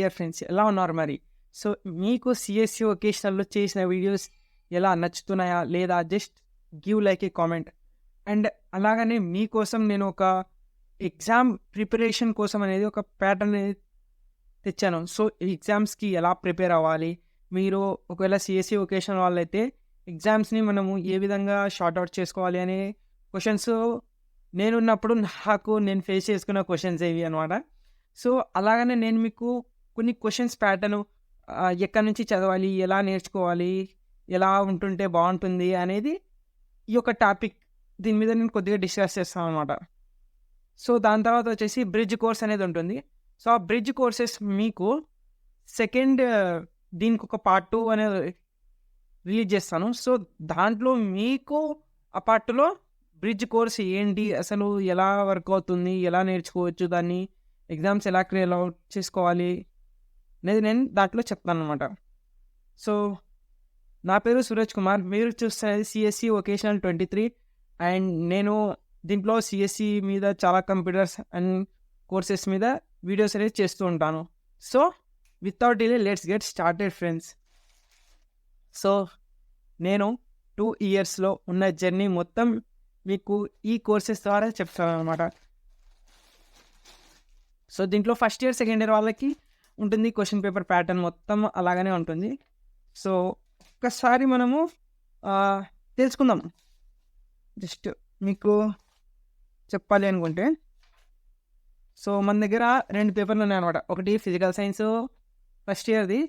Dear friends, ఎలా ఉన్నారు మరి? సో మీకు సిఎస్సి ఒకేషనల్లో చేసిన వీడియోస్ ఎలా నచ్చుతున్నాయా లేదా? Just give like A comment. And అలాగనే మీకోసం నేను ఒక ఎగ్జామ్ ప్రిపరేషన్ కోసం అనేది ఒక ప్యాటర్న్ అనేది తెచ్చాను. సో ఎగ్జామ్స్కి ఎలా ప్రిపేర్ అవ్వాలి, మీరు ఒకవేళ సిఎస్సి ఒకేషనల్ వాళ్ళైతే ఎగ్జామ్స్ని మనము ఏ విధంగా షార్ట్అవుట్ చేసుకోవాలి అనే క్వశ్చన్స్ నేనున్నప్పుడు నేను ఫేస్ చేసుకున్న క్వశ్చన్స్ ఏవి అనమాట. సో అలాగనే నేను మీకు కొన్ని క్వశ్చన్స్ ప్యాటర్న్ ఎక్కడి నుంచి చదవాలి, ఎలా నేర్చుకోవాలి, ఎలా ఉంటుంటే బాగుంటుంది అనేది ఈ యొక్క టాపిక్. దీని మీద నేను కొద్దిగా డిస్కస్ చేస్తాను అనమాట. సో దాని తర్వాత వచ్చేసి బ్రిడ్జ్ కోర్స్ అనేది ఉంటుంది. సో ఆ బ్రిడ్జ్ కోర్సెస్ మీకు సెకండ్ దీనికి ఒక పార్ట్ 2 అనేది రిలీజ్ చేస్తాను. సో దాంట్లో మీకు ఆ పార్ట్లో బ్రిడ్జ్ కోర్స్ ఏంటి, అసలు ఎలా వర్క్ అవుతుంది, ఎలా నేర్చుకోవచ్చు, దాన్ని ఎగ్జామ్స్ ఎలా క్లియర్ అవుట్ చేసుకోవాలి అనేది నేను దాంట్లో చెప్తాను అనమాట. సో నా పేరు సూరజ్ కుమార్, మీరు చూస్తున్నది సిఎస్సి ఒకేషనల్ 23. అండ్ నేను దీంట్లో సిఎస్సి మీద చాలా కంప్యూటర్స్ అండ్ కోర్సెస్ మీద వీడియోస్ అనేది చేస్తూ ఉంటాను. So without delay let's get started friends. So నేను 2 ఇయర్స్లో ఉన్న జర్నీ మొత్తం మీకు ఈ కోర్సెస్ ద్వారా చెప్తాను అనమాట. సో దీంట్లో ఫస్ట్ ఇయర్ సెకండ్ ఇయర్ వాళ్ళకి ఉంటుంది క్వశ్చన్ పేపర్ ప్యాటర్న్ మొత్తం అలాగనే ఉంటుంది. సో ఒక్కసారి మనము తెలుసుకుందాం. జస్ట్ మీకు చెప్పాలి అనుకుంటే, సో మన దగ్గర 2 పేపర్లు ఉన్నాయి అనమాట. ఒకటి ఫిజికల్ సైన్స్ ఫస్ట్ ఇయర్ది,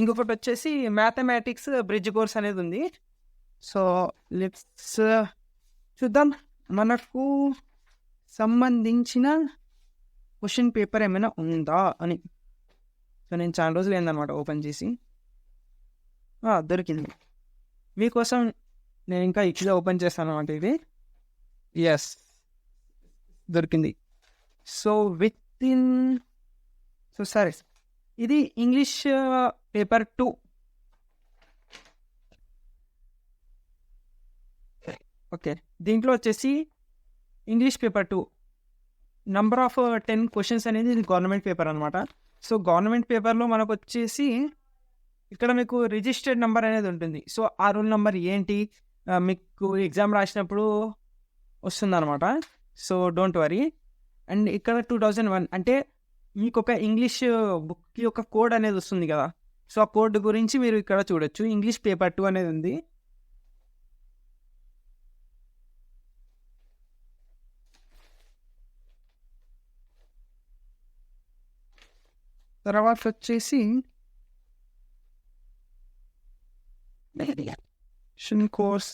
ఇంకొకటి వచ్చేసి మ్యాథమెటిక్స్ బ్రిడ్జ్ కోర్స్ అనేది ఉంది. సో లెట్స్ చూద్దాం మనకు సంబంధించిన క్వశ్చన్ పేపర్ ఏమైనా ఉందా అని. సో నేను చాలా రోజులు అయిందనమాట ఓపెన్ చేసి, దొరికింది మీకోసం. నేను ఇంకా ఇట్లా ఓపెన్ చేస్తాను అనమాట. ఇది ఎస్ దొరికింది. సో విత్ ఇన్ సరే, ఇది ఇంగ్లీష్ పేపర్ 2. ఓకే, దీంట్లో వచ్చేసి English paper 2 number of 10 questions అనేది ఇది గవర్నమెంట్ పేపర్ అనమాట. సో గవర్నమెంట్ పేపర్లో మనకు వచ్చేసి ఇక్కడ మీకు రిజిస్టర్డ్ నెంబర్ అనేది ఉంటుంది. సో ఆ రూల్ నెంబర్ ఏంటి మీకు ఎగ్జామ్ రాసినప్పుడు వస్తుందన్నమాట. So don't worry. అండ్ ఇక్కడ 2001 అంటే మీకు ఒక ఇంగ్లీష్ బుక్కి ఒక కోడ్ అనేది వస్తుంది కదా. సో ఆ కోడ్ గురించి మీరు ఇక్కడ చూడొచ్చు. ఇంగ్లీష్ పేపర్ 2 అనేది ఉంది. తర్వాత వచ్చేసి కోర్స్.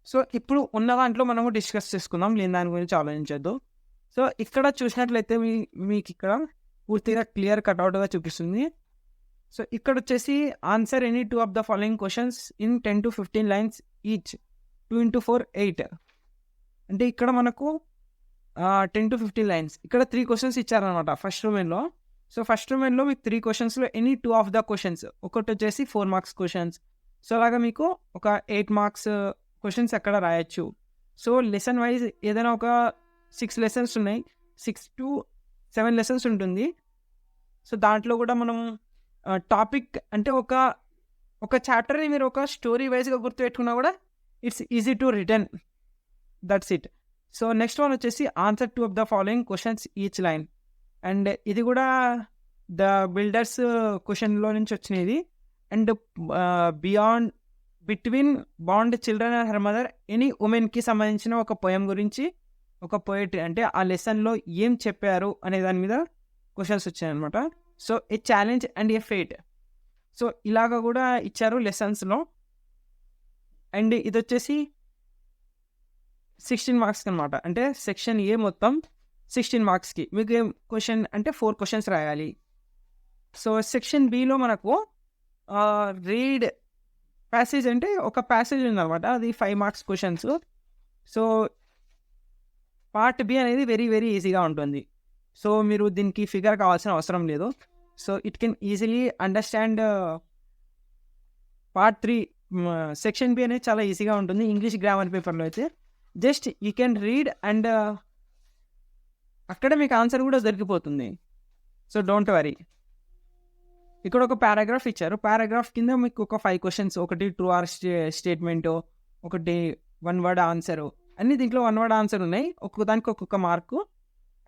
సో ఇప్పుడు ఉన్న దాంట్లో మనము డిస్కస్ చేసుకుందాం, లేని దాని గురించి ఆలోచించద్దు. సో ఇక్కడ చూసినట్లయితే మీకు ఇక్కడ పూర్తిగా క్లియర్ కట్అవుట్గా చూపిస్తుంది. సో ఇక్కడ వచ్చేసి answer any 2 of the following questions in 10 to 15 lines each, 2 into 4 8. అంటే ఇక్కడ మనకు 10 to 15 lines. ఇక్కడ 3 క్వశ్చన్స్ ఇచ్చారనమాట ఫస్ట్ డొమైన్లో. సో ఫస్ట్ డొమైన్లో మీకు 3 క్వశ్చన్స్లో ఎనీ 2 ఆఫ్ ద క్వశ్చన్స్, ఒకటి వచ్చేసి 4 marks క్వశ్చన్స్. సో అలాగా మీకు ఒక 8 marks క్వశ్చన్స్ అక్కడ రాయొచ్చు. సో లెసన్ వైజ్ ఏదైనా ఒక 6 lessons ఉన్నాయి, 6 to 7 lessons ఉంటుంది. సో దాంట్లో కూడా మనం టాపిక్ అంటే ఒక చాప్టర్ని మీరు ఒక స్టోరీ వైజ్గా గుర్తుపెట్టుకున్నా కూడా it's easy to return. That's it. So next one వచ్చేసి answer 2 of the following questions each line. And ఇది కూడా ద బిల్డర్స్ క్వశ్చన్లో నుంచి వచ్చినది. And between bond children and her mother any ఉమెన్కి సంబంధించిన ఒక పోయం గురించి, ఒక పోయిటరీ అంటే ఆ లెసన్లో ఏం చెప్పారు అనే దాని మీద క్వశ్చన్స్ వచ్చాయన్నమాట. So A challenge and A fate. So ఇలాగా కూడా ఇచ్చారు లెసన్స్లో. అండ్ ఇది వచ్చేసి 16 marks అనమాట. అంటే సెక్షన్ ఏ మొత్తం 16 marksకి మీకు ఏం క్వశ్చన్ అంటే 4 questions రాయాలి. సో సెక్షన్ బిలో మనకు రీడ్ ప్యాసేజ్ అంటే ఒక ప్యాసేజ్ ఉందన్నమాట, అది 5 marks questions. So part B అనేది వెరీ వెరీ ఈజీగా ఉంటుంది. సో మీరు దీనికి ఫిగర్ కావాల్సిన అవసరం లేదు. So it can easily understand part 3. Section B అనేది చాలా ఈజీగా ఉంటుంది ఇంగ్లీష్ గ్రామర్ పేపర్లో అయితే. Just you can read and అక్కడ మీకు ఆన్సర్ కూడా దొరికిపోతుంది. So don't worry. ఇక్కడ ఒక పారాగ్రాఫ్ ఇచ్చారు. పారాగ్రాఫ్ కింద మీకు ఒక 5 క్వశ్చన్స్, ఒకటి ట్రూ ఆర్ స్టేట్మెంటు, ఒకటి 1 వర్డ్ ఆన్సరు, అన్ని దీంట్లో 1 వర్డ్ ఆన్సర్ ఉన్నాయి. ఒక్కొక్కదానికి ఒక్కొక్క మార్కు.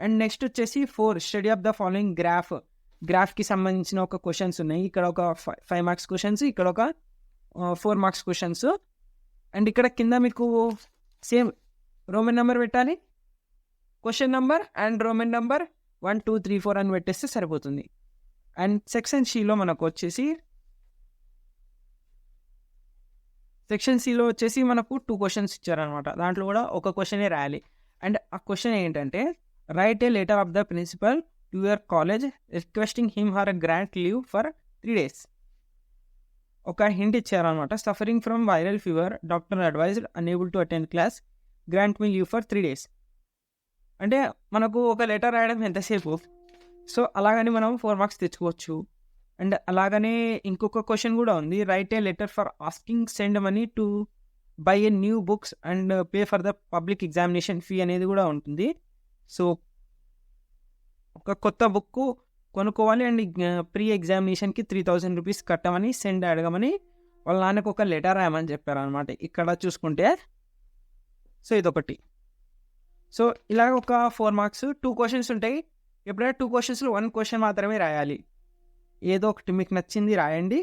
అండ్ నెక్స్ట్ వచ్చేసి 4 స్టడీ ఆఫ్ ద ఫాలోయింగ్ గ్రాఫ్కి సంబంధించిన ఒక క్వశ్చన్స్ ఉన్నాయి. ఇక్కడ ఒక 5 మార్క్స్ క్వశ్చన్స్, ఇక్కడ ఒక 4 మార్క్స్ క్వశ్చన్స్. అండ్ ఇక్కడ కింద మీకు సేమ్ రోమన్ నెంబర్ పెట్టాలి, question number and Roman number 1 2 3 4 అని పెట్టేస్తే సరిపోతుంది. అండ్ సెక్షన్ సిలో మనకు వచ్చేసి మనకు 2 క్వశ్చన్స్ ఇచ్చారనమాట. దాంట్లో కూడా ఒక క్వశ్చనే రాయాలి. అండ్ ఆ క్వశ్చన్ ఏంటంటే, write a letter of the principal to your college requesting him her grant leave for 3 days. ఒక హింట్ ఇచ్చారనమాట. Suffering from viral fever, doctor advised, unable to attend class, grant me leave for 3 days. అంటే మనకు ఒక letter రాయడం ఎంతసేపు, so అలాగని మనం 4 marks తెచ్చుకోవచ్చు. అండ్ అలాగనే ఇంకొక క్వశ్చన్ కూడా ఉంది. Right a letter for asking send money to buy a new books and pay for the public examination fee అనేది కూడా ఉంటుంది. సో ఒక కొత్త బుక్ కొనుక్కోవాలి అండ్ ప్రీ ఎగ్జామినేషన్కి 3000 రూపీస్ కట్టమని, సెండ్ అడగమని వాళ్ళ నాన్నకు ఒక లెటర్ రాయమని చెప్పారనమాట. ఇక్కడ చూసుకుంటే సో ఇదొకటి. సో ఇలాగ ఒక 4 మార్క్స్ 2 క్వశ్చన్స్ ఉంటాయి. ఎప్పుడైనా 2 క్వశ్చన్స్లో 1 క్వశ్చన్ మాత్రమే రాయాలి. ఏదో ఒకటి మీకు నచ్చింది రాయండి.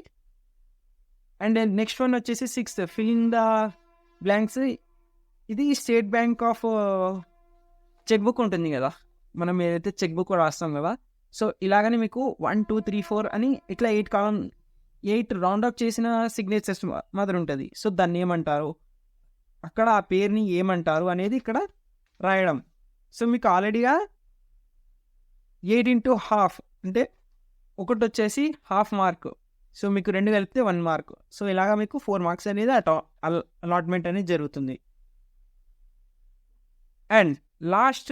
అండ్ నెక్స్ట్ వన్ వచ్చేసి 6 ఫిల్ ద బ్లాంక్స్. ఇది state bank of cheque book ఉంటుంది కదా, మనం ఏదైతే చెక్ బుక్ రాస్తాం కదా, సో ఇలాగనే మీకు 1 2 3 4 అని ఇట్లా 8 రౌండ్ అప్ చేసిన సిగ్నేచర్స్ మాత్రం ఉంటుంది. సో దాన్ని ఏమంటారు, అక్కడ ఆ పేరుని ఏమంటారు అనేది ఇక్కడ రాయడం. సో మీకు ఆల్రెడీగా 8 into half అంటే ఒకటి వచ్చేసి హాఫ్ మార్క్. సో మీకు 2 కలిపితే 1 మార్క్. సో ఇలాగా మీకు 4 మార్క్స్ అనేది అలాట్మెంట్ అనేది జరుగుతుంది. And last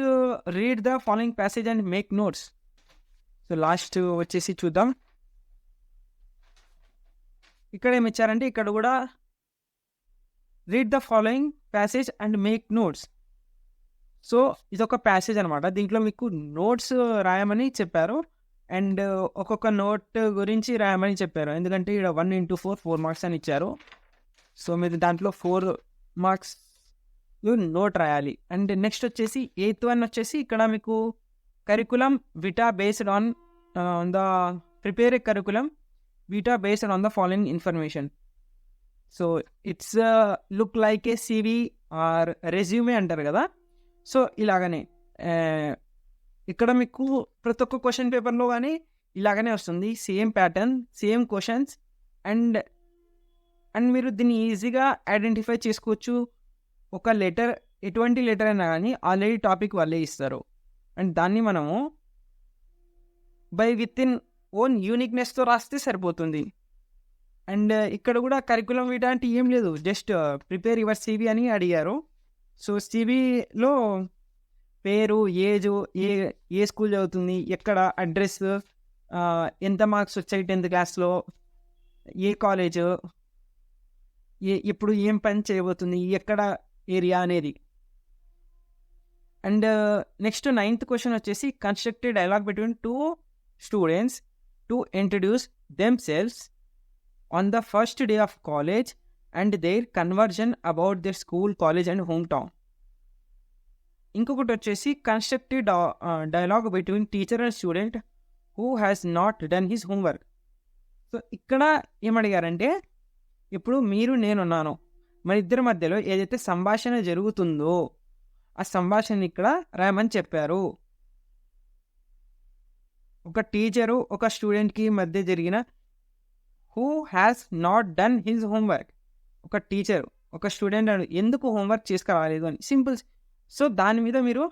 read the following passage and make notes. So last వచ్చేసి చూద్దాం. ఇక్కడ ఏమి ఇచ్చారంటే, ఇక్కడ కూడా read the following passage and make notes. So ఇదొక ప్యాసేజ్ అనమాట. దీంట్లో మీకు నోట్స్ రాయమని చెప్పారు అండ్ ఒక్కొక్క నోట్ గురించి రాయమని చెప్పారు. ఎందుకంటే ఇక్కడ 1 into 4 మార్క్స్ అని ఇచ్చారు. సో మీరు దాంట్లో 4 మార్క్స్ నోట్ రాయాలి. అండ్ నెక్స్ట్ వచ్చేసి 8th one వచ్చేసి ఇక్కడ మీకు curriculum vitae based on the prepare a curriculum vitae based on the following information. So it's look like a CV or resume అంటారు కదా. సో ఇలాగనే ఇక్కడ మీకు ప్రతి ఒక్క క్వశ్చన్ పేపర్లో కానీ ఇలాగనే వస్తుంది. Same pattern, same questions. And మీరు దీన్ని ఈజీగా ఐడెంటిఫై చేసుకోవచ్చు. ఒక లెటర్, ఎటువంటి లెటర్ అయినా కానీ ఆల్రెడీ టాపిక్ వాళ్ళే ఇస్తారు. అండ్ దాన్ని మనము విత్ ఇన్ ఓన్ యూనిక్నెస్తో రాస్తే సరిపోతుంది. అండ్ ఇక్కడ కూడా కరికులం వీటా అంటే ఏం లేదు, జస్ట్ ప్రిపేర్ యువర్ సివి అని అడిగారు. సో సివిలో పేరు, ఏజు, ఏ స్కూల్ చదువుతుంది, ఎక్కడ, అడ్రస్, ఎంత మార్క్స్ వచ్చాయి 10th క్లాస్లో, ఏ కాలేజ్, ఇప్పుడు ఏం పని చేయబోతుంది, ఎక్కడ ఏరియా అనేది. అండ్ నెక్స్ట్ 9th క్వశ్చన్ వచ్చేసి construct dialogue between 2 students to introduce themselves on the first day of college and their conversation about their school, college and home town. ఇంకొకటి వచ్చేసి constructive dialogue between teacher and student who has not done his homework. So ఇక్కడ ఏమడిగారంటే, ఇప్పుడు మీరు నేనున్నాను, మన ఇద్దరి మధ్యలో ఏదైతే సంభాషణ జరుగుతుందో ఆ సంభాషణ ఇక్కడ రాయమని చెప్పారు. ఒక టీచరు ఒక స్టూడెంట్కి మధ్య జరిగిన who has not done his homework. ఒక టీచరు ఒక స్టూడెంట్ ఎందుకు హోంవర్క్ చేసుకురాలేదు అని సింపుల్. సో దాని మీద మీరు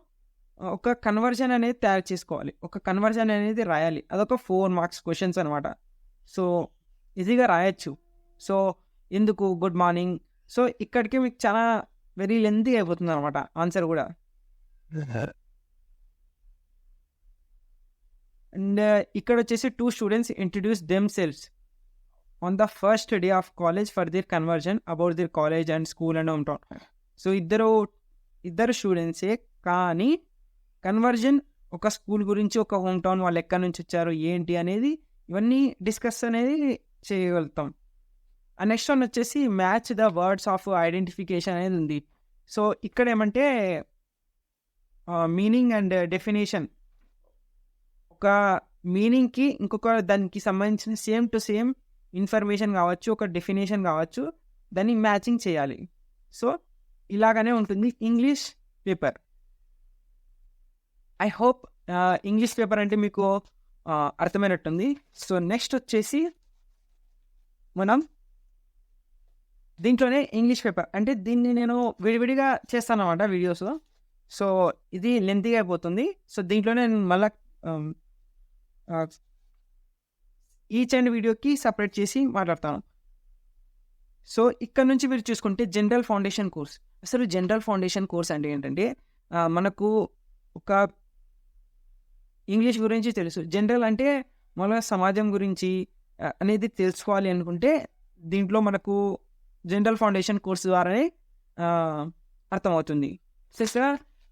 ఒక కన్వర్జన్ అనేది తయారు చేసుకోవాలి, ఒక కన్వర్జన్ అనేది రాయాలి. అదొక 4 మార్క్స్ క్వశ్చన్స్ అనమాట. సో ఈజీగా రాయొచ్చు. సో ఎందుకు, గుడ్ మార్నింగ్. సో ఇక్కడికి మీకు చాలా వెరీ లెంతీ అయిపోతుంది అనమాట ఆన్సర్ కూడా. అండ్ ఇక్కడ వచ్చేసి 2 students introduce themselves on the first day of college for their conversation about their college and school and home town. So ఇద్దరు ఇద్దరు స్టూడెంట్సే, కానీ కన్వర్జన్ ఒక స్కూల్ గురించి, ఒక హోమ్ టౌన్, వాళ్ళు ఎక్కడి నుంచి వచ్చారు ఏంటి అనేది ఇవన్నీ డిస్కస్ అనేది చేయగలుగుతాం. నెక్స్ట్ వన్ వచ్చేసి match the words of identification అనేది ఉంది. సో ఇక్కడ ఏమంటే మీనింగ్ అండ్ డెఫినేషన్, ఒక మీనింగ్కి ఇంకొక దానికి సంబంధించిన సేమ్ టు సేమ్ ఇన్ఫర్మేషన్ కావచ్చు, ఒక డెఫినేషన్ కావచ్చు, దాన్ని మ్యాచింగ్ చేయాలి. సో ఇలాగనే ఉంటుంది English paper. I hope English paper అంటే మీకు అర్థమైనట్టుంది. సో నెక్స్ట్ వచ్చేసి మనం దీంట్లోనే ఇంగ్లీష్ పేపర్ అంటే దీన్ని నేను విడివిడిగా చేస్తాను అన్నమాట వీడియోస్. సో ఇది లెంతీగా అయిపోతుంది. సో దీంట్లోనే నేను మళ్ళీ ఈచ్ అండ్ వీడియోకి సపరేట్ చేసి మాట్లాడతాను. సో ఇక్కడ నుంచి మీరు చూసుకుంటే జనరల్ ఫౌండేషన్ కోర్స్. అసలు జనరల్ ఫౌండేషన్ కోర్స్ అంటే ఏంటంటే మనకు ఒక ఇంగ్లీష్ గురించి తెలుసు. జనరల్ అంటే మన సమాజం గురించి అనేది తెలుసుకోవాలి అనుకుంటే దీంట్లో మనకు జనరల్ ఫౌండేషన్ కోర్స్ ద్వారానే అర్థమవుతుంది. సో ఇక్కడ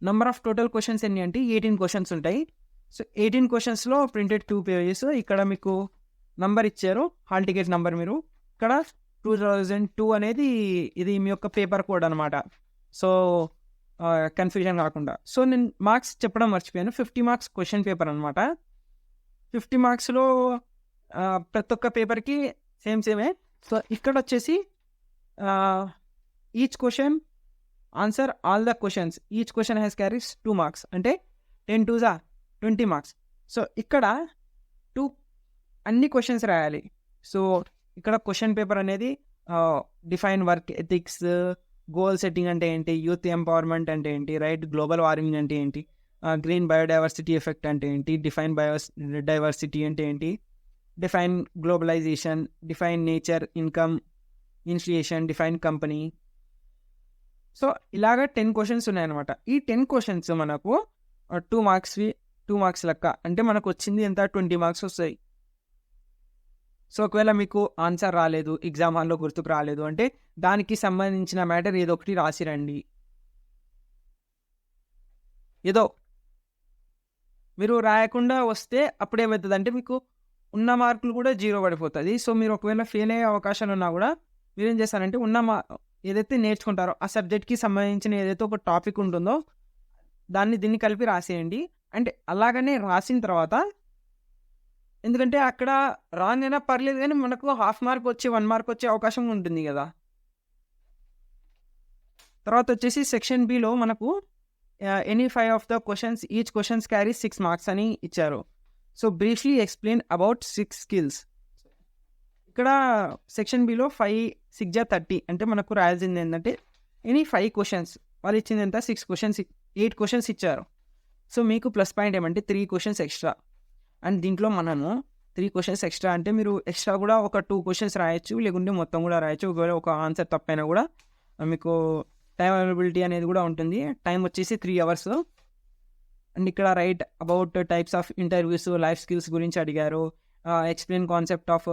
నెంబర్ ఆఫ్ టోటల్ క్వశ్చన్స్ ఎన్ని అంటే 18 క్వశ్చన్స్ ఉంటాయి. సో 18 క్వశ్చన్స్లో ప్రింటెడ్ 2 పేజెస్. ఇక్కడ మీకు నంబర్ ఇచ్చారు, హాల్ టికెట్ నంబర్. మీరు ఇక్కడ 2002 అనేది ఇది మీ యొక్క పేపర్ కోడ్ అనమాట. సో కన్ఫ్యూజన్ కాకుండా. సో నేను మార్క్స్ చెప్పడం మర్చిపోయాను. 50 మార్క్స్ క్వశ్చన్ పేపర్ అనమాట. 50 మార్క్స్లో ప్రతి ఒక్క పేపర్కి సేమే. సో ఇక్కడ వచ్చేసి each question answer all the questions, each question has carries 2 marks, అంటే 10 2s 20 మార్క్స్. సో ఇక్కడ 2 అన్ని క్వశ్చన్స్ రాయాలి. సో ఇక్కడ క్వశ్చన్ పేపర్ అనేది define work ethics, goal setting అంటే ఏంటి, యూత్ ఎంపవర్మెంట్ అంటే ఏంటి, రైట్, గ్లోబల్ వార్మింగ్ అంటే ఏంటి, గ్రీన్ బయోడైవర్సిటీ ఎఫెక్ట్ అంటే ఏంటి, డిఫైన్ డైవర్సిటీ అంటే ఏంటి, define globalisation, define nature, income, inflation, define company. So ఇలాగ 10 క్వశ్చన్స్ ఉన్నాయన్నమాట. ఈ 10 క్వశ్చన్స్ మనకు 2 మార్క్స్ లెక్క, అంటే మనకు వచ్చింది ఎంత 20 మార్క్స్ వస్తాయి. సో ఒకవేళ మీకు ఆన్సర్ రాలేదు, ఎగ్జామ్ హాల్లో గుర్తుకు రాలేదు అంటే దానికి సంబంధించిన మ్యాటర్ ఏదో ఒకటి రాసిరండి. ఏదో మీరు రాయకుండా వస్తే అప్పుడు ఏమవుతుంది అంటే మీకు ఉన్న మార్కులు కూడా 0 పడిపోతుంది. సో మీరు ఒకవేళ ఫెయిల్ అయ్యే అవకాశాలు ఉన్నా కూడా మీరు ఏం చేస్తారంటే ఏదైతే నేర్చుకుంటారో ఆ సబ్జెక్ట్కి సంబంధించిన ఏదైతే ఒక టాపిక్ ఉంటుందో దీన్ని కలిపి రాసేయండి. అంటే అలాగనే రాసిన తర్వాత, ఎందుకంటే అక్కడ రాంగ్ అయినా పర్లేదు కానీ మనకు ½ మార్క్ వచ్చి 1 మార్క్ వచ్చే అవకాశం ఉంటుంది కదా. తర్వాత వచ్చేసి సెక్షన్ బిలో మనకు any 5 of the questions, each questions carry 6 marks అని ఇచ్చారు. So briefly explain about 6 skills. ఇక్కడ సెక్షన్ బిలో 5 6 30, అంటే మనకు రాయాల్సింది ఏంటంటే ఎనీ 5 క్వశ్చన్స్. వాళ్ళు ఇచ్చింది ఎంత 6 క్వశ్చన్స్, 8 క్వశ్చన్స్ ఇచ్చారు. సో మీకు ప్లస్ పాయింట్ ఏమంటే 3 క్వశ్చన్స్ ఎక్స్ట్రా. అండ్ దీంట్లో మనము 3 క్వశ్చన్స్ ఎక్స్ట్రా అంటే మీరు ఎక్స్ట్రా కూడా ఒక 2 క్వశ్చన్స్ రాయొచ్చు, లేకుంటే మొత్తం కూడా రాయొచ్చు. ఒకవేళ ఒక ఆన్సర్ తప్పైనా కూడా మీకు టైం అవైలబిలిటీ అనేది కూడా ఉంటుంది. టైం వచ్చేసి 3 hours. అండ్ ఇక్కడ right about types of interviews, life skills గురించి అడిగారు. ఎక్స్ప్లెయిన్ కాన్సెప్ట్ ఆఫ్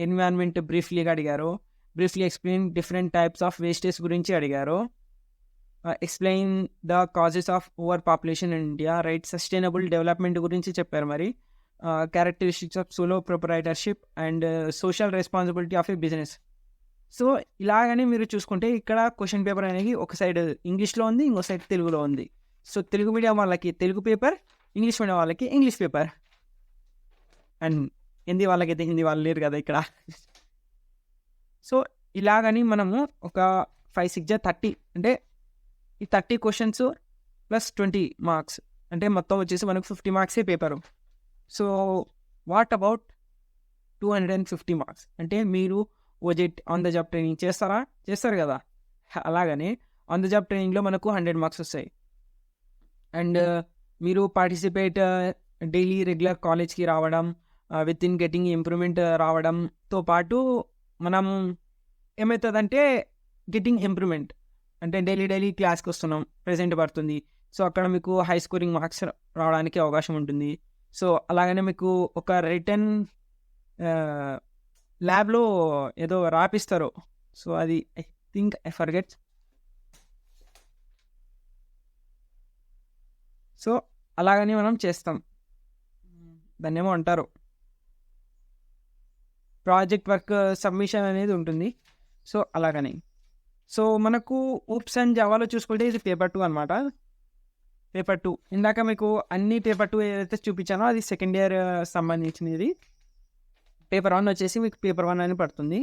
ఎన్విరాన్మెంట్ బ్రీఫ్లీగా అడిగారు. Briefly explain different types of wastage గురించి అడిగారు. Explain the causes of overpopulation in India, right, sustainable development గురించి చెప్పారు. మరి characteristics of sole proprietorship and social responsibility of a business. So ఇలాగనే మీరు చూసుకుంటే ఇక్కడ క్వశ్చన్ పేపర్ అనేది ఒక సైడ్ ఇంగ్లీష్లో ఉంది, ఇంకో సైడ్ తెలుగులో ఉంది. సో తెలుగు మీడియం వాళ్ళకి తెలుగు పేపర్, ఇంగ్లీష్ మీడియం వాళ్ళకి ఇంగ్లీష్ పేపర్, అండ్ హిందీ వాళ్ళకైతే హిందీ వాళ్ళు లేరు కదా ఇక్కడ. సో ఇలాగని మనము ఒక 5 6 30, అంటే ఈ 30 క్వశ్చన్స్ ప్లస్ 20 మార్క్స్, అంటే మొత్తం వచ్చేసి మనకు 50 మార్క్సే పేపరు. So what about 250 marks? అంటే మీరు OJT on the job training చేస్తారు కదా. అలాగనే ఆన్ ద జాబ్ ట్రైనింగ్లో మనకు 100 మార్క్స్ వస్తాయి. అండ్ మీరు పార్టిసిపేట్ డైలీ రెగ్యులర్ కాలేజ్కి రావడం, విత్ ఇన్ గెటింగ్ ఇంప్రూవ్మెంట్ రావడంతో పాటు మనం ఏమవుతుందంటే గెటింగ్ ఇంప్రూవ్మెంట్ అంటే డైలీ క్లాస్కి వస్తున్నాం, ప్రెజెంట్ పడుతుంది. సో అక్కడ మీకు హై స్కోరింగ్ మార్క్స్ రావడానికి అవకాశం ఉంటుంది. సో అలాగనే మీకు ఒక రిటర్న్ ల్యాబ్లో ఏదో రాపిస్తారు. సో అది I think I forget. So అలాగని మనం చేస్తాం. దాన్ని ఏమో అంటారు, ప్రాజెక్ట్ వర్క్ సబ్మిషన్ అనేది ఉంటుంది. సో అలాగని. సో మనకు ఊప్స్ అండ్ జావాలో చూసుకుంటే ఇది పేపర్ 2 అనమాట. పేపర్ 2 ఇందాక మీకు అన్ని పేపర్ 2 ఏదైతే చూపించానో అది సెకండ్ ఇయర్ సంబంధించినది. పేపర్ 1 వచ్చేసి మీకు పేపర్ 1 అని పడుతుంది.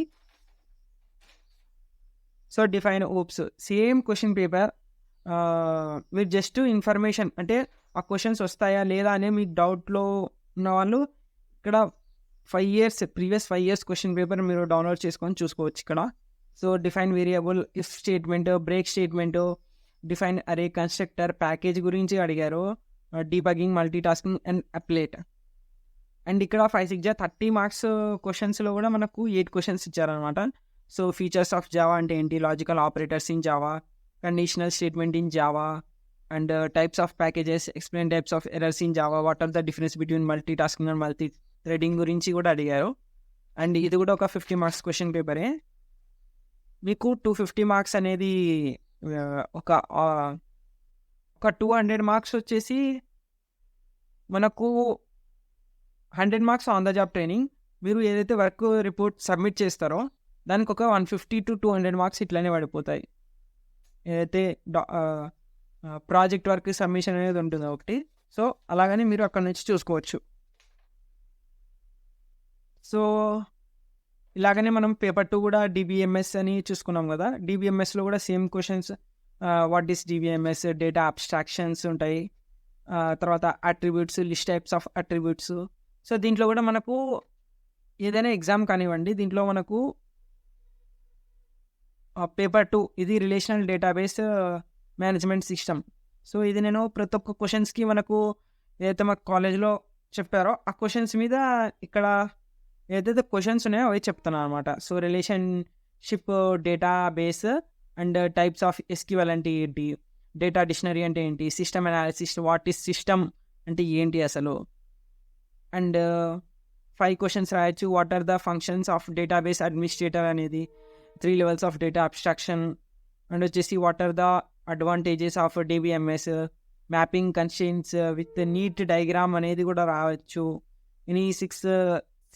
So define oops same question paper. మీరు జస్ట్ ఇన్ఫర్మేషన్ అంటే ఆ క్వశ్చన్స్ వస్తాయా లేదా అనే మీకు డౌట్లో ఉన్న వాళ్ళు ఇక్కడ ప్రీవియస్ 5 years క్వశ్చన్ పేపర్ మీరు డౌన్లోడ్ చేసుకొని చూసుకోవచ్చు ఇక్కడ. So define variable, if statement, break statement, define అరే, కన్స్ట్రక్టర్, ప్యాకేజ్ గురించి అడిగారు, debugging, multi tasking and appellate. And ఇక్కడ 5, 6 30 మార్క్స్ క్వశ్చన్స్లో కూడా మనకు 8 క్వశ్చన్స్ ఇచ్చారనమాట. సో ఫీచర్స్ ఆఫ్ జావా అంటే ఏంటి, logical operators in Java, conditional statement in Java, and types of packages, explain types of errors in Java, what are the difference between multitasking and multithreading గురించి కూడా అడిగారు. And ఇది కూడా ఒక 50 marks question పేపరే. మీకు 250 marks అనేది ఒక 200 marks వచ్చేసి మనకు 100 marks on the job training. మీరు ఏదైతే వర్క్ రిపోర్ట్ సబ్మిట్ చేస్తారో దానికి ఒక 150 to 200 మార్క్స్ ఇట్లానే పడిపోతాయి. ఏదైతే ప్రాజెక్ట్ వర్క్ సబ్మిషన్ అనేది ఉంటుందో ఒకటి. సో అలాగని మీరు అక్కడ నుంచి చూసుకోవచ్చు. సో ఇలాగనే మనం పేపర్ 2 కూడా డిబిఎంఎస్ అని చూసుకున్నాం కదా. డిబిఎంఎస్లో కూడా same questions, what is DBMS, data abstractions ఉంటాయి, తర్వాత attributes, list types of attributes. So దీంట్లో కూడా మనకు ఏదైనా ఎగ్జామ్ కానివ్వండి, దీంట్లో మనకు పేపర్ 2 ఇది relational database management system. So ఇది నేను ప్రతి ఒక్క క్వశ్చన్స్కి మనకు ఏదైతే మాకు కాలేజ్లో చెప్పారో ఆ క్వశ్చన్స్ మీద ఇక్కడ ఏదైతే క్వశ్చన్స్ ఉన్నాయో అవి చెప్తున్నాను అనమాట. So relationship database and types of SQL అంటే ఏంటి, డేటా డిక్షనరీ అంటే ఏంటి, system analysis, what is system అంటే ఏంటి అసలు, అండ్ 5 క్వశ్చన్స్ రాయొచ్చు. What are the functions of database administrator అనేది, 3 levels of data abstraction, and వచ్చేసి what are the advantages of DBMS, mapping constraints with neat diagram అనేది కూడా రావచ్చు. Any 6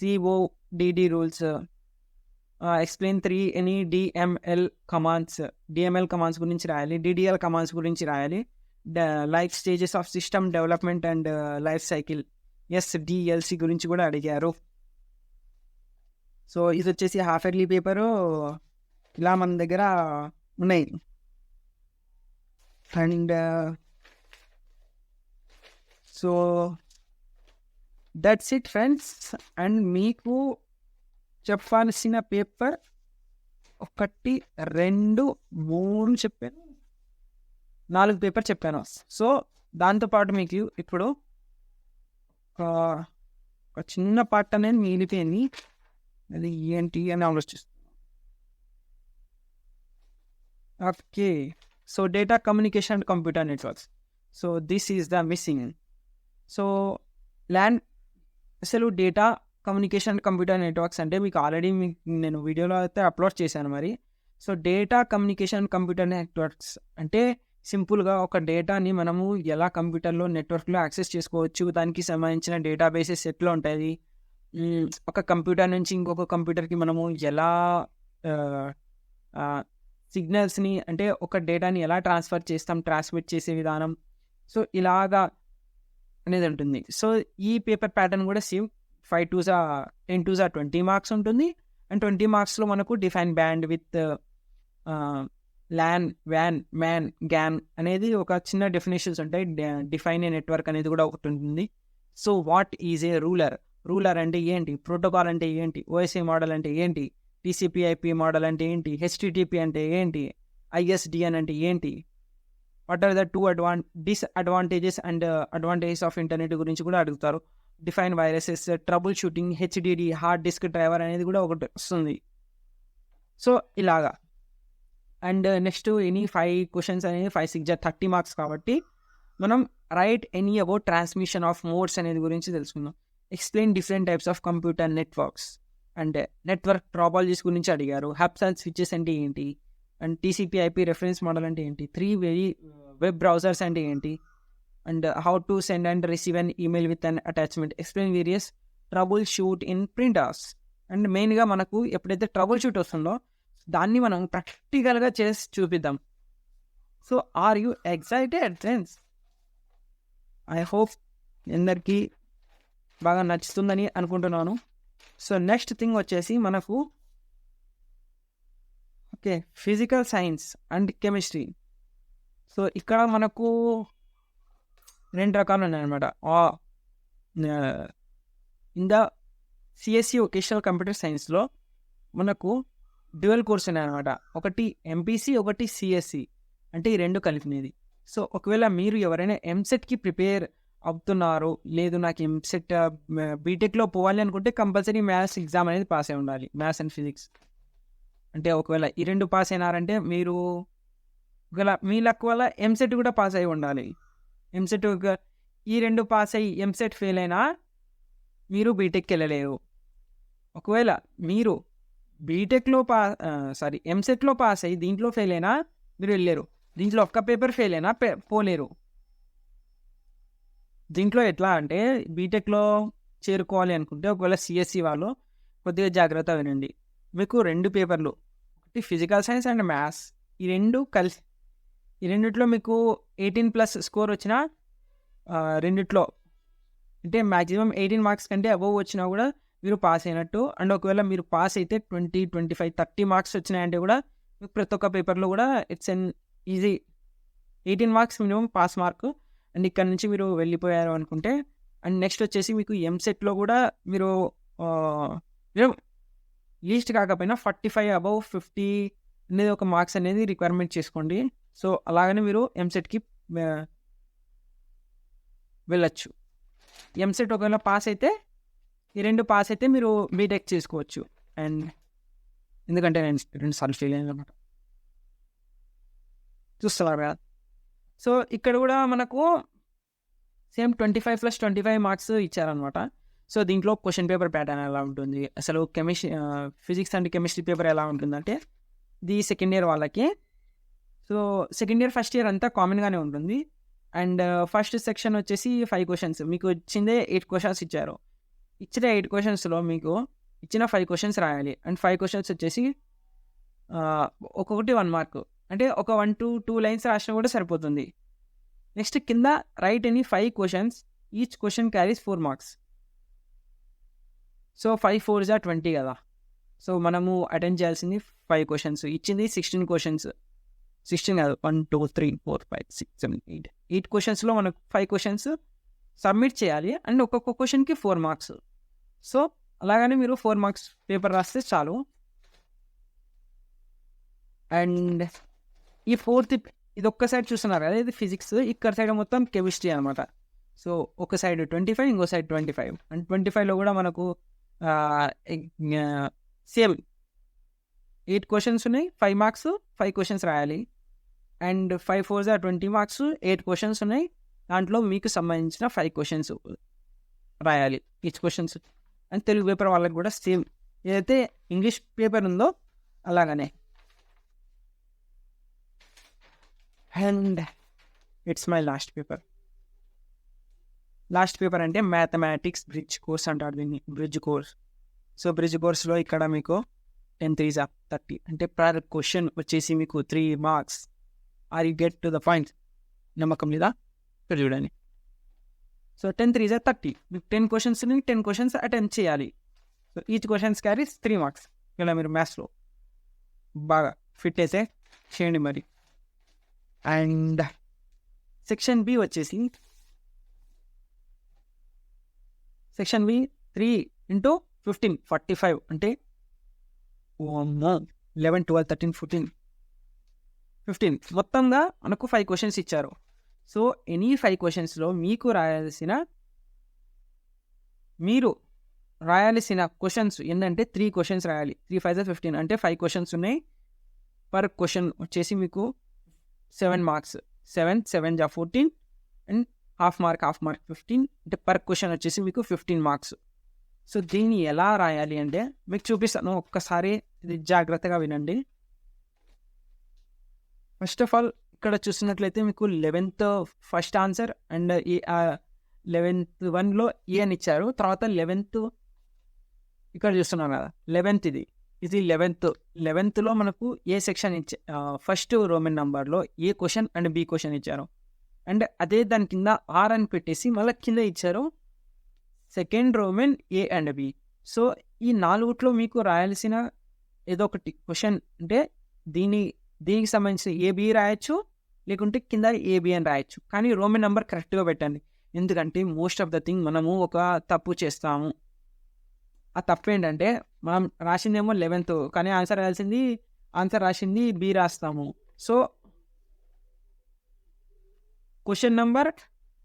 CODD rules, explain 3 any DML commands గురించి రాయాలి, DDL commands గురించి రాయాలి, life stages of system development and life cycle SDLC గురించి కూడా అడిగారు. సో ఇది వచ్చేసి హాఫ్ ఇయర్లీ పేపరు ఇలా మన దగ్గర ఉన్నాయి. And so that's it friends. And మీకు చెప్పాల్సిన పేపర్ 1, 2, 3 చెప్పాను, 4 పేపర్ చెప్పాను. సో దాంతోపాటు మీకు ఇప్పుడు ఒక చిన్న పార్ట్ అనేది మిగిలిపోయింది. అది ఏంటి అని ఆలోచిస్తాను. Okay, so data communication and computer networks. So this is the missing. So అసలు data communication and computer networks అంటే మీకు ఆల్రెడీ నేను వీడియోలో అయితే అప్లోడ్ చేశాను మరి. So data communication and computer networks అంటే సింపుల్గా ఒక డేటాని మనము ఎలా కంప్యూటర్లో నెట్వర్క్లో యాక్సెస్ చేసుకోవచ్చు, దానికి సంబంధించిన డేటాబేసెస్ ఎట్లా ఉంటుంది, ఒక కంప్యూటర్ నుంచి ఇంకొక కంప్యూటర్కి మనము ఎలా సిగ్నల్స్ని అంటే ఒక డేటాని ఎలా ట్రాన్స్ఫర్ చేస్తాం, ట్రాన్స్మిట్ చేసే విధానం. సో ఇలాగా అనేది ఉంటుంది. సో ఈ పేపర్ ప్యాటర్న్ కూడా సేమ్ 5 to 10 to 20 మార్క్స్ ఉంటుంది. అండ్ 20 మార్క్స్లో మనకు define band with LAN, WAN, MAN, GAN అనేది ఒక చిన్న డెఫినేషన్స్ ఉంటాయి. డిఫైన్ ఏ నెట్వర్క్ అనేది కూడా ఒకటి ఉంటుంది. So what is a ruler అంటే ఏంటి, ప్రోటోకాల్ అంటే ఏంటి, OSI మోడల్ అంటే ఏంటి, TCP/IP మోడల్ అంటే ఏంటి, HTTP అంటే ఏంటి, ISDN అంటే ఏంటి, what are the 2 disadvantages and advantages of internet గురించి కూడా అడుగుతారు. Define viruses, troubleshooting, HDD, hard disk driver అనేది కూడా ఒకటి వస్తుంది. సో ఇలాగా. అండ్ నెక్స్ట్ ఎనీ 5 క్వశ్చన్స్ అనేది 5, 6 30 మార్క్స్ కాబట్టి మనం right any about transmission of modes అనేది గురించి తెలుసుకుందాం. Explain different types of computer networks అంటే నెట్వర్క్ ట్రాపాలజీస్ గురించి అడిగారు. హబ్స్ అండ్ స్విచెస్ అంటే ఏంటి, అండ్ TCP/IP రెఫరెన్స్ మోడల్ అంటే ఏంటి, 3 వెబ్ బ్రౌజర్స్ అంటే ఏంటి, and how to send and receive an email with an attachment, explain various trouble shoot in printers. And మెయిన్గా మనకు ఎప్పుడైతే ట్రబుల్ షూట్ వస్తుందో దాన్ని మనం ప్రాక్టికల్గా చేసి చూపిద్దాం. So are you excited friends? I hope అందరికీ బాగా నచ్చుతుందని అనుకుంటున్నాను. సో నెక్స్ట్ థింగ్ వచ్చేసి మనకు okay physical science and chemistry. So ఇక్కడ మనకు 2 రకాలు ఉన్నాయన్నమాట. In the CSC vocational computer సైన్స్లో మనకు డ్యూయల్ కోర్స్ ఉన్నాయన్నమాట. ఒకటి ఎంపీసీ, ఒకటి సిఎస్సి, అంటే ఈ 2 కలిపినది. సో ఒకవేళ మీరు ఎవరైనా ఎంసెట్కి ప్రిపేర్ అవుతున్నారు, లేదు నాకు ఎంసెట్ బీటెక్లో పోవాలి అనుకుంటే కంపల్సరీ మ్యాథ్స్ ఎగ్జామ్ అనేది పాస్ అయి ఉండాలి, మ్యాథ్స్ అండ్ ఫిజిక్స్. అంటే ఒకవేళ ఈ 2 పాస్ అయినారంటే మీరు ఒకవేళ మీ లక్ వల్ల ఎంసెట్ కూడా పాస్ అయి ఉండాలి. ఎంసెట్ ఈ 2 పాస్ అయ్యి ఎంసెట్ ఫెయిల్ అయినా మీరు బీటెక్కి వెళ్ళలేరు. ఒకవేళ మీరు బీటెక్లో ఎంసెట్లో పాస్ అయ్యి దీంట్లో ఫెయిల్ అయినా మీరు వెళ్ళలేరు. దీంట్లో ఒక్క పేపర్ ఫెయిల్ అయినా పోలేరు. దీంట్లో ఎట్లా అంటే బీటెక్లో చేరుకోవాలి అనుకుంటే ఒకవేళ సిఎస్సి వాళ్ళు కొద్దిగా జాగ్రత్త వినండి. మీకు 2 పేపర్లు, ఒకటి ఫిజికల్ సైన్స్ అండ్ మ్యాథ్స్, ఈ 2 కలిసి ఈ రెండిట్లో మీకు 18+ స్కోర్ వచ్చినా రెండిట్లో అంటే మ్యాక్సిమం 18 మార్క్స్ కంటే అబవ్ వచ్చినా కూడా మీరు పాస్ అయినట్టు. అండ్ ఒకవేళ మీరు పాస్ అయితే 20, 25, 30 మార్క్స్ వచ్చినాయంటే కూడా మీకు ప్రతి ఒక్క పేపర్లో కూడా it's an easy 18 marks minimum pass mark. And ఇక్కడ నుంచి మీరు వెళ్ళిపోయారు అనుకుంటే అండ్ నెక్స్ట్ వచ్చేసి మీకు ఎంసెట్లో కూడా మీరు లీస్ట్ కాకపోయినా 45 అబవ్ 50 అనేది ఒక మార్క్స్ అనేది రిక్వైర్మెంట్ చేసుకోండి. సో అలాగనే మీరు ఎంసెట్కి వెళ్ళచ్చు. ఎంసెట్ ఒకవేళ పాస్ అయితే ఈ 2 పాస్ అయితే మీరు బీటెక్ చేసుకోవచ్చు. అండ్ ఎందుకంటే నేను 2 సార్లు ఫెయిల్ అయ్యాను అనమాట, చూస్తున్నారు కదా. సో ఇక్కడ కూడా మనకు సేమ్ 25+25 మార్క్స్ ఇచ్చారనమాట. సో దీంట్లో క్వశ్చన్ పేపర్ ప్యాటర్న్ ఎలా ఉంటుంది, అసలు ఫిజిక్స్ అండ్ కెమిస్ట్రీ పేపర్ ఎలా ఉంటుందంటే ఇది సెకండ్ ఇయర్ వాళ్ళకి. So second year first year అంతా కామన్గానే ఉంటుంది. అండ్ ఫస్ట్ సెక్షన్ వచ్చేసి 5 క్వశ్చన్స్, మీకు వచ్చిందే 8 క్వశ్చన్స్ ఇచ్చారు. ఇచ్చిన 8 క్వశ్చన్స్లో మీకు ఇచ్చిన 5 క్వశ్చన్స్ రాయాలి. అండ్ 5 క్వశ్చన్స్ వచ్చేసి ఒక్కొక్కటి 1 మార్క్, అంటే ఒక 1 to 2 లైన్స్ రాసినా కూడా సరిపోతుంది. నెక్స్ట్ కింద right any 5 questions, each question carries 4 marks. So 5 4s are 20 కదా. సో మనము అటెండ్ చేయాల్సింది 5 క్వశ్చన్స్, ఇచ్చింది 16 క్వశ్చన్స్. 16 కాదు, 1 2 3 4 5 6 7 8 క్వశ్చన్స్లో మనకు 5 క్వశ్చన్స్ సబ్మిట్ చేయాలి. అండ్ ఒక్కొక్క క్వశ్చన్కి 4 మార్క్స్. సో అలాగనే మీరు 4 మార్క్స్ పేపర్ రాస్తే చాలు. అండ్ ఈ ఇది ఒక్క సైడ్ చూస్తున్నారు కదా, ఇది ఫిజిక్స్, ఇక్కడ సైడ్ మొత్తం కెమిస్ట్రీ అనమాట. సో ఒక సైడ్ 25, ఇంకో సైడ్ 25. అండ్ 25లో కూడా మనకు సేమ్ 8 క్వశ్చన్స్ ఉన్నాయి, 5 మార్క్స్, 5 క్వశ్చన్స్ రాయాలి. And 5 4s are 20 marks, 8 questions ఉన్నాయి, దాంట్లో మీకు సంబంధించిన 5 క్వశ్చన్స్ రాయాలి each questions. And Telugu paper వాళ్ళకి కూడా సేమ్ ఏదైతే ఇంగ్లీష్ పేపర్ ఉందో అలాగనే. And it's my last paper. Last paper అంటే మ్యాథమెటిక్స్ బ్రిడ్జ్ కోర్స్ అంటారు దీన్ని, బ్రిడ్జ్ కోర్స్. సో బ్రిడ్జ్ కోర్స్లో ఇక్కడ మీకు 10 3s are 30, అంటే పర్ క్వశ్చన్ వచ్చేసి మీకు 3 marks. Are you get to the point? నమ్మకం లేదా? ఇక్కడ చూడండి. సో 10 3s are 30, మీకు 10 క్వశ్చన్స్ని 10 క్వశ్చన్స్ అటెంప్ట్ చేయాలి. So each questions carries 3 marks. ఇలా మీరు మ్యాథ్స్లో బాగా ఫిట్ అయితే చేయండి మరి. అండ్ సెక్షన్ బి వచ్చేసి సెక్షన్ బి 3 into 15 45, అంటే 11 12 13 14 15 మొత్తంగా మనకు 5 క్వశ్చన్స్ ఇచ్చారు. సో ఎనీ 5 క్వశ్చన్స్లో మీరు రాయాల్సిన క్వశ్చన్స్ ఏంటంటే 3 క్వశ్చన్స్ రాయాలి. 3 5s are 15, అంటే 5 క్వశ్చన్స్ ఉన్నాయి. పర్ క్వశ్చన్ వచ్చేసి మీకు 7 marks. 7 7s are 14 and half mark 15, అంటే పర్ క్వశ్చన్ వచ్చేసి మీకు 15 మార్క్స్. సో దీన్ని ఎలా రాయాలి అంటే మీకు చూపిస్తాను, ఒక్కసారి ఇది జాగ్రత్తగా వినండి. ఫస్ట్ ఆఫ్ ఆల్ ఇక్కడ చూసినట్లయితే మీకు 11th ఫస్ట్ ఆన్సర్ అండ్ ఈ 11th 1లో ఏ అని ఇచ్చారు. తర్వాత 11th ఇక్కడ చూస్తున్నాం కదా 11th ఇది 11th మనకు ఏ సెక్షన్ ఫస్ట్ రోమన్ నెంబర్లో A question and B question ఇచ్చారు. అండ్ అదే దాని కింద ఆర్ అని పెట్టేసి మళ్ళీ కింద ఇచ్చారు second Roman A and B. So ఈ 4 మీకు రాయాల్సిన ఏదో ఒకటి క్వశ్చన్ అంటే దీనికి సంబంధించిన ఏబి రాయొచ్చు, లేకుంటే కింద ఏబి అని రాయొచ్చు. కానీ రోమన్ నెంబర్ కరెక్ట్గా పెట్టండి. ఎందుకంటే మోస్ట్ ఆఫ్ ద థింగ్ మనము ఒక తప్పు చేస్తాము. ఆ తప్పు ఏంటంటే మనం రాసిందేమో 11th కానీ ఆన్సర్ రాసింది బి రాస్తాము. సో క్వశ్చన్ నెంబర్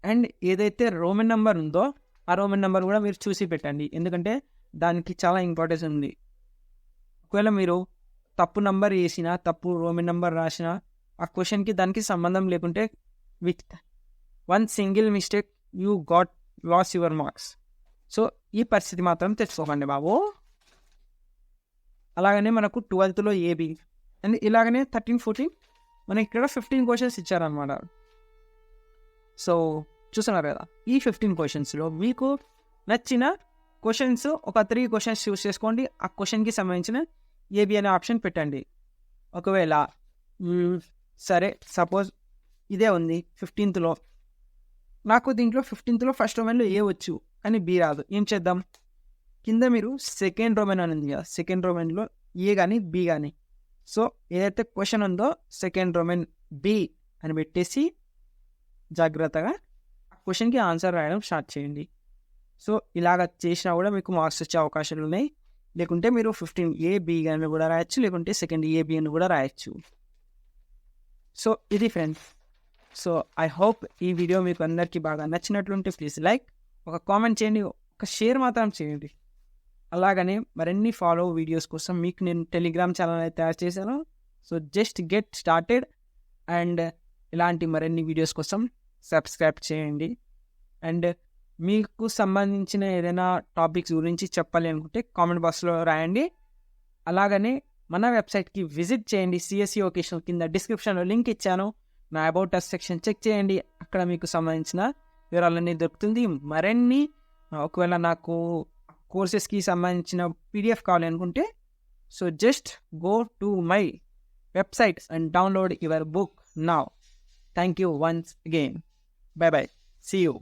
అండ్ ఏదైతే రోమన్ నెంబర్ ఉందో ఆ రోమన్ నెంబర్ కూడా మీరు చూసి పెట్టండి. ఎందుకంటే దానికి చాలా ఇంపార్టెన్స్ ఉంది. ఒకవేళ మీరు తప్పు నంబర్ వేసినా, తప్పు రోమన్ నెంబర్ రాసినా ఆ క్వశ్చన్కి దానికి సంబంధం లేకుంటే with 1 single mistake you loss your marks. So ఈ పరిస్థితి మాత్రం తెచ్చుకోకండి బాబు. అలాగనే మనకు 12thలో ఏబి అండ్ ఇలాగనే 13, 14 మనకి ఇక్కడ 15 క్వశ్చన్స్ ఇచ్చారనమాట. సో చూస్తున్నారు కదా, ఈ 15 క్వశ్చన్స్లో మీకు నచ్చిన క్వశ్చన్స్ ఒక 3 క్వశ్చన్స్ చూస్ చేసుకోండి. ఆ క్వశ్చన్కి సంబంధించిన ఏబి అనే ఆప్షన్ పెట్టండి. ఒకవేళ సరే సపోజ్ ఇదే ఉంది 15thలో, నాకు దీంట్లో 15thలో ఫస్ట్ రోమన్లో ఏ వచ్చు కానీ బి రాదు. ఏం చేద్దాం, కింద మీరు సెకండ్ రోమన్ అని ఉంది కదా, సెకండ్ రోమన్లో ఏ కానీ బి కానీ, సో ఏదైతే క్వశ్చన్ ఉందో సెకండ్ రోమన్ బి అని పెట్టేసి జాగ్రత్తగా ఆ క్వశ్చన్కి ఆన్సర్ రాయడం స్టార్ట్ చేయండి. సో ఇలాగ చేసినా కూడా మీకు మార్క్స్ వచ్చే అవకాశాలు ఉన్నాయి. లేకుంటే మీరు 15 ఏ బి అని కూడా రాయొచ్చు, లేకుంటే సెకండ్ ఏ బి అని కూడా రాయొచ్చు. సో ఇది ఫ్రెండ్స్. సో ఐ హోప్ ఈ వీడియో మీకు అందరికీ బాగా నచ్చినట్లుంటే ప్లీజ్ లైక్, ఒక కామెంట్ చేయండి, ఒక షేర్ మాత్రం చేయండి. అలాగనే మరిన్ని ఫాలో వీడియోస్ కోసం మీకు నేను టెలిగ్రామ్ ఛానల్ అయితే తయారు చేశాను. So just get started and ఇలాంటి మరిన్ని వీడియోస్ కోసం సబ్స్క్రైబ్ చేయండి. అండ్ మీకు సంబంధించిన ఏదైనా టాపిక్స్ గురించి చెప్పాలి అనుకుంటే కామెంట్ బాక్స్లో రాయండి. అలాగనే మన వెబ్సైట్కి విజిట్ చేయండి. సిఎస్సి వొకేషనల్ కింద డిస్క్రిప్షన్లో లింక్ ఇచ్చాను. నా అబౌట్ అస్ సెక్షన్ చెక్ చేయండి, అక్కడ మీకు సంబంధించిన వివరాలన్నీ దొరుకుతుంది. మరిన్ని ఒకవేళ నాకు కోర్సెస్కి సంబంధించిన పీడిఎఫ్ కావాలి అనుకుంటే so just go to my website and download your book now. Thank you once again. Bye bye. See you.